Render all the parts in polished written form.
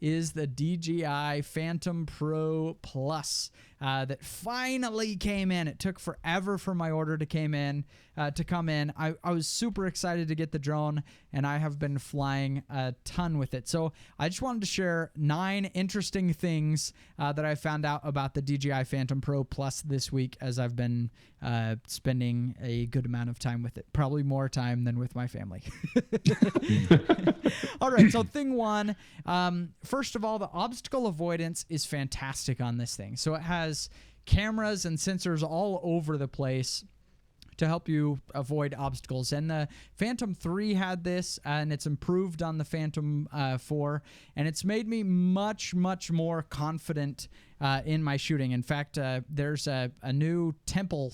is the DJI Phantom Pro Plus that finally came in. It took forever for my order to come in. I was super excited to get the drone, and I have been flying a ton with it. So I just wanted to share 9 interesting things that I found out about the DJI Phantom Pro Plus this week, as I've been spending a good amount of time with it. Probably more time than with my family. All right, so thing 1, first of all, the obstacle avoidance is fantastic on this thing. So it has cameras and sensors all over the place to help you avoid obstacles. And the Phantom 3 had this, and it's improved on the Phantom 4, and it's made me much, much more confident in my shooting. In fact, there's a new temple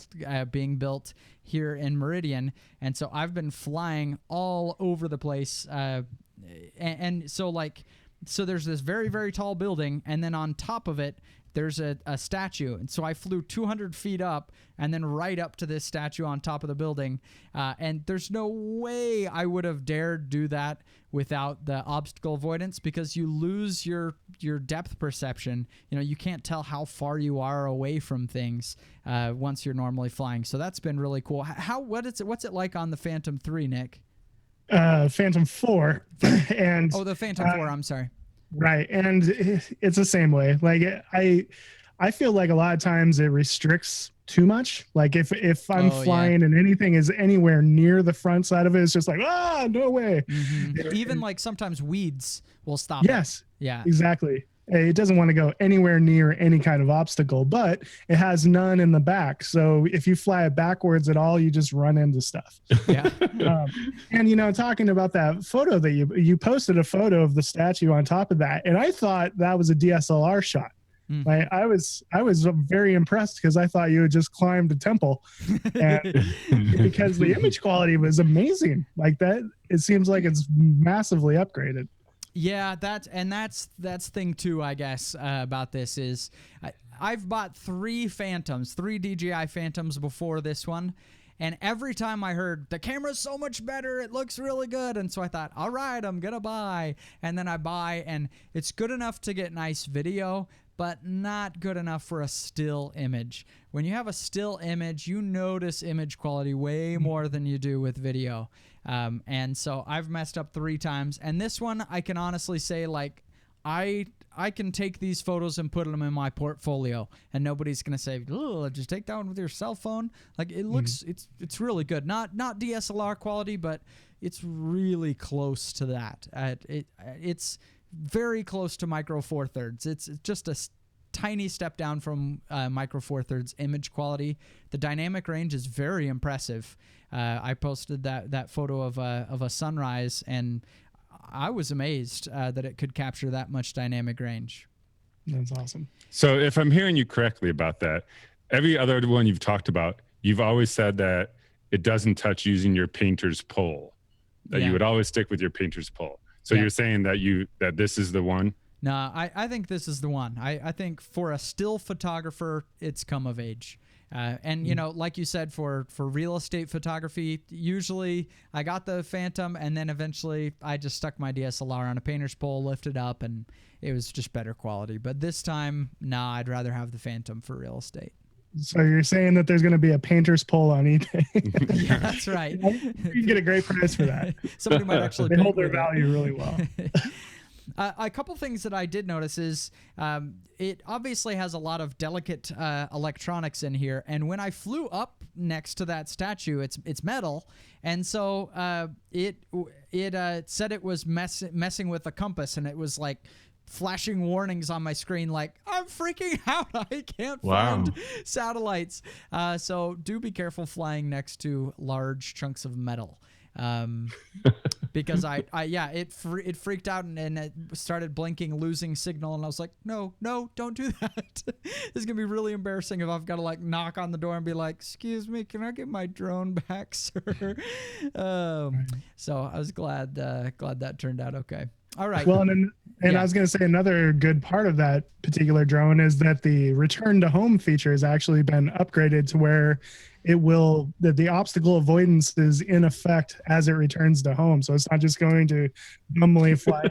being built here in Meridian, and so I've been flying all over the place. So there's this very, very tall building, and then on top of it, there's a statue. And so I flew 200 feet up and then right up to this statue on top of the building. And there's no way I would have dared do that without the obstacle avoidance, because you lose your depth perception. You know, you can't tell how far you are away from things once you're normally flying. So that's been really cool. What's it like on the Phantom 3, Nick? Phantom 4. And the Phantom 4, I'm sorry. Right. And it's the same way. Like I feel like a lot of times it restricts too much. Like if I'm flying and anything is anywhere near the front side of it, it's just like, no way. Mm-hmm. Even like sometimes weeds will stop. Yes. It. Yeah, exactly. It doesn't want to go anywhere near any kind of obstacle, but it has none in the back. So if you fly it backwards at all, you just run into stuff. Yeah. And, talking about that photo that you posted a photo of the statue on top of that. And I thought that was a DSLR shot. Like, I was very impressed because I thought you had just climbed a temple, and because the image quality was amazing. Like that, it seems like it's massively upgraded. Yeah, that's thing 2, I guess, about this is I've bought 3 DJI Phantoms before this one, and every time I heard the camera's so much better, it looks really good, and so I thought, all right, I'm gonna buy, and then I buy, and it's good enough to get nice video, but not good enough for a still image. When you have a still image, you notice image quality way more than you do with video. And so I've messed up 3 times. And this one, I can honestly say, like, I can take these photos and put them in my portfolio, and nobody's going to say, oh, just take that one with your cell phone. Like, it looks, it's really good. Not DSLR quality, but it's really close to that. It's very close to Micro Four Thirds. It's just a tiny step down from Micro Four Thirds image quality. The dynamic range is very impressive. I posted that photo of a sunrise, and I was amazed that it could capture that much dynamic range. That's awesome. So if I'm hearing you correctly about that, every other one you've talked about, you've always said that it doesn't touch using your painter's pole, that you would always stick with your painter's pole. So you're saying that this is the one? No, I think this is the one. I think for a still photographer, it's come of age. And, like you said, for real estate photography, usually I got the Phantom, and then eventually I just stuck my DSLR on a painter's pole, lifted up, and it was just better quality. But this time, I'd rather have the Phantom for real estate. So you're saying that there's going to be a painter's pole on eBay? Yeah, that's right. You can get a great price for that. Somebody might actually they hold their value really well. A couple things that I did notice is it obviously has a lot of delicate electronics in here, and when I flew up next to that statue, it's metal, and so it said it was messing with the compass, and it was like flashing warnings on my screen like, I'm freaking out, I can't find satellites. So do be careful flying next to large chunks of metal. Because it freaked out and it started blinking, losing signal, and I was like, no, don't do that. This is gonna be really embarrassing if I've got to like knock on the door and be like, excuse me, can I get my drone back, sir? So I was glad that turned out okay. All right. Well, and I was going to say another good part of that particular drone is that the return to home feature has actually been upgraded to where that the obstacle avoidance is in effect as it returns to home. So it's not just going to dumbly fly.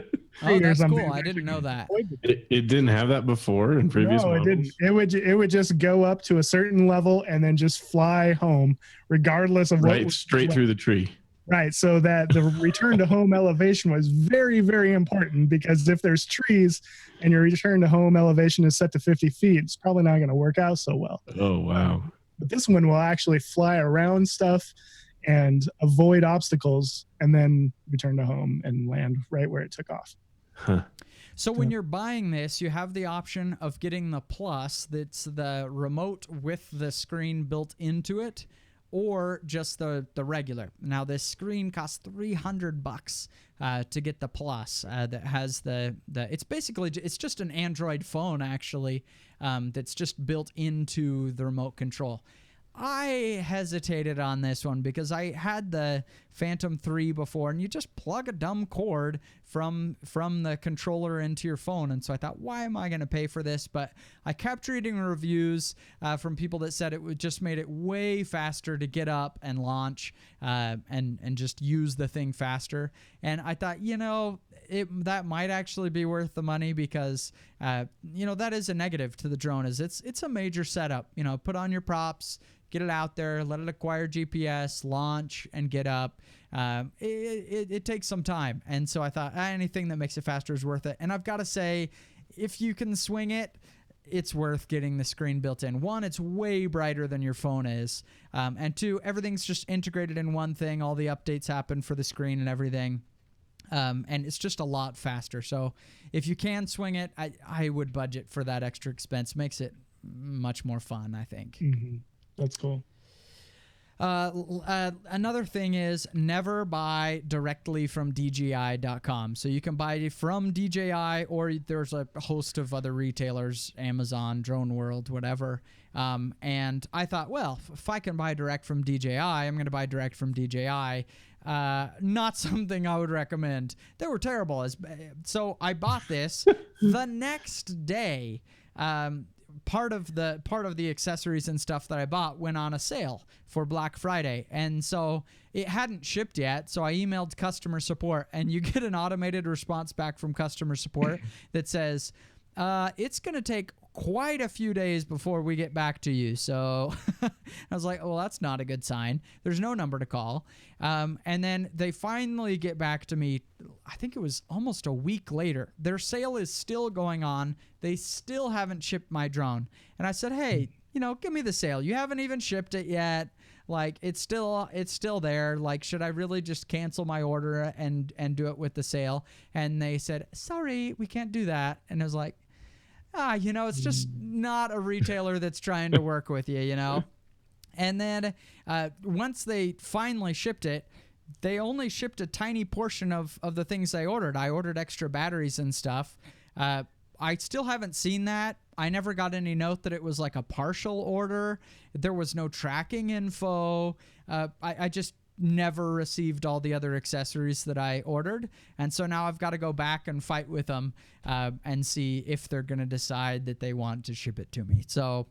Oh, that's cool. I didn't know that. It didn't have that before in previous models? No, it didn't. It would just go up to a certain level and then just fly home, regardless of what. Straight through the tree. Right. So that the return to home elevation was very, very important, because if there's trees and your return to home elevation is set to 50 feet, it's probably not going to work out so well. Oh, wow. But this one will actually fly around stuff and avoid obstacles and then return to home and land right where it took off. Huh. So when you're buying this, you have the option of getting the Plus, that's the remote with the screen built into it, or just the regular. Now this screen costs $300 to get the Plus that has the it's just an Android phone actually that's just built into the remote control. I hesitated on this one because I had the Phantom 3 before, and you just plug a dumb cord from the controller into your phone. And so I thought, why am I going to pay for this? But I kept reading reviews from people that said it would just made it way faster to get up and launch and just use the thing faster. And I thought, that might actually be worth the money, because that is a negative to the drone, is it's a major setup. Put on your props, get it out there, let it acquire GPS, launch, and get up. It takes some time. And so I thought anything that makes it faster is worth it. And I've got to say, if you can swing it, it's worth getting the screen built in. One, it's way brighter than your phone is. And two, everything's just integrated in one thing. All the updates happen for the screen and everything. And it's just a lot faster. So if you can swing it, I would budget for that extra expense. Makes it much more fun, I think. Mm-hmm. That's cool. Another thing is never buy directly from DJI.com. So you can buy from DJI, or there's a host of other retailers, Amazon, Drone World, whatever. And I thought, well, if I can buy direct from DJI, I'm going to buy direct from DJI. Not something I would recommend. They were terrible. So I bought this the next day. Part of the accessories and stuff that I bought went on a sale for Black Friday, and so it hadn't shipped yet. So I emailed customer support, and you get an automated response back from customer support that says, it's going to take quite a few days before we get back to you. So I was like, well, that's not a good sign. There's no number to call. And then they finally get back to me. I think it was almost a week later. Their sale is still going on. They still haven't shipped my drone. And I said, hey, give me the sale. You haven't even shipped it yet. Like, it's still there. Like, should I really just cancel my order and do it with the sale? And they said, sorry, we can't do that. And I was like, it's just not a retailer that's trying to work with you, And then once they finally shipped it, they only shipped a tiny portion of the things I ordered. I ordered extra batteries and stuff. I still haven't seen that. I never got any note that it was like a partial order. There was no tracking info. I just never received all the other accessories that I ordered. And so now I've got to go back and fight with them and see if they're going to decide that they want to ship it to me. So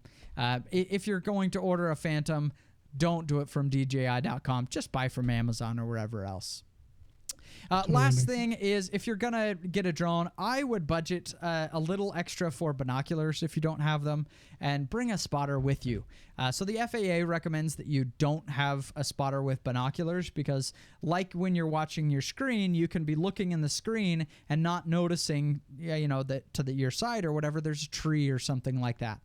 if you're going to order a Phantom, don't do it from DJI.com. Just buy from Amazon or wherever else. Last thing is, if you're going to get a drone, I would budget a little extra for binoculars if you don't have them, and bring a spotter with you. So the FAA recommends that you don't have a spotter with binoculars, because like when you're watching your screen, you can be looking in the screen and not noticing, that to your side or whatever, there's a tree or something like that.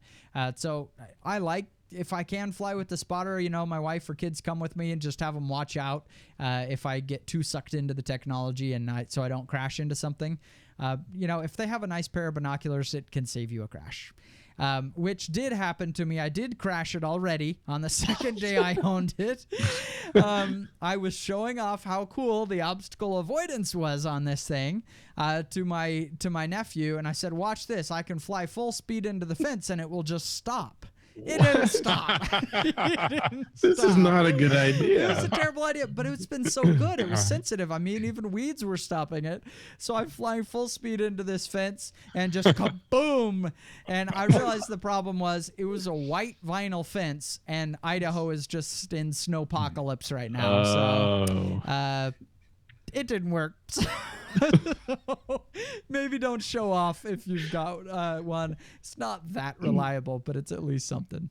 So I like, if I can fly with the spotter, my wife or kids come with me and just have them watch out if I get too sucked into the technology and so I don't crash into something. If they have a nice pair of binoculars, it can save you a crash. Which did happen to me. I did crash it already on the second day I owned it. I was showing off how cool the obstacle avoidance was on this thing to my nephew, and I said, watch this. I can fly full speed into the fence and it will just stop. It didn't stop. This is not a good idea. It was a terrible idea, but it's been so good. It was sensitive. I mean, even weeds were stopping it. So I'm flying full speed into this fence and just kaboom. And I realized the problem was it was a white vinyl fence, and Idaho is just in snowpocalypse right now. So it didn't work. Maybe don't show off if you've got one. It's not that reliable, but it's at least something.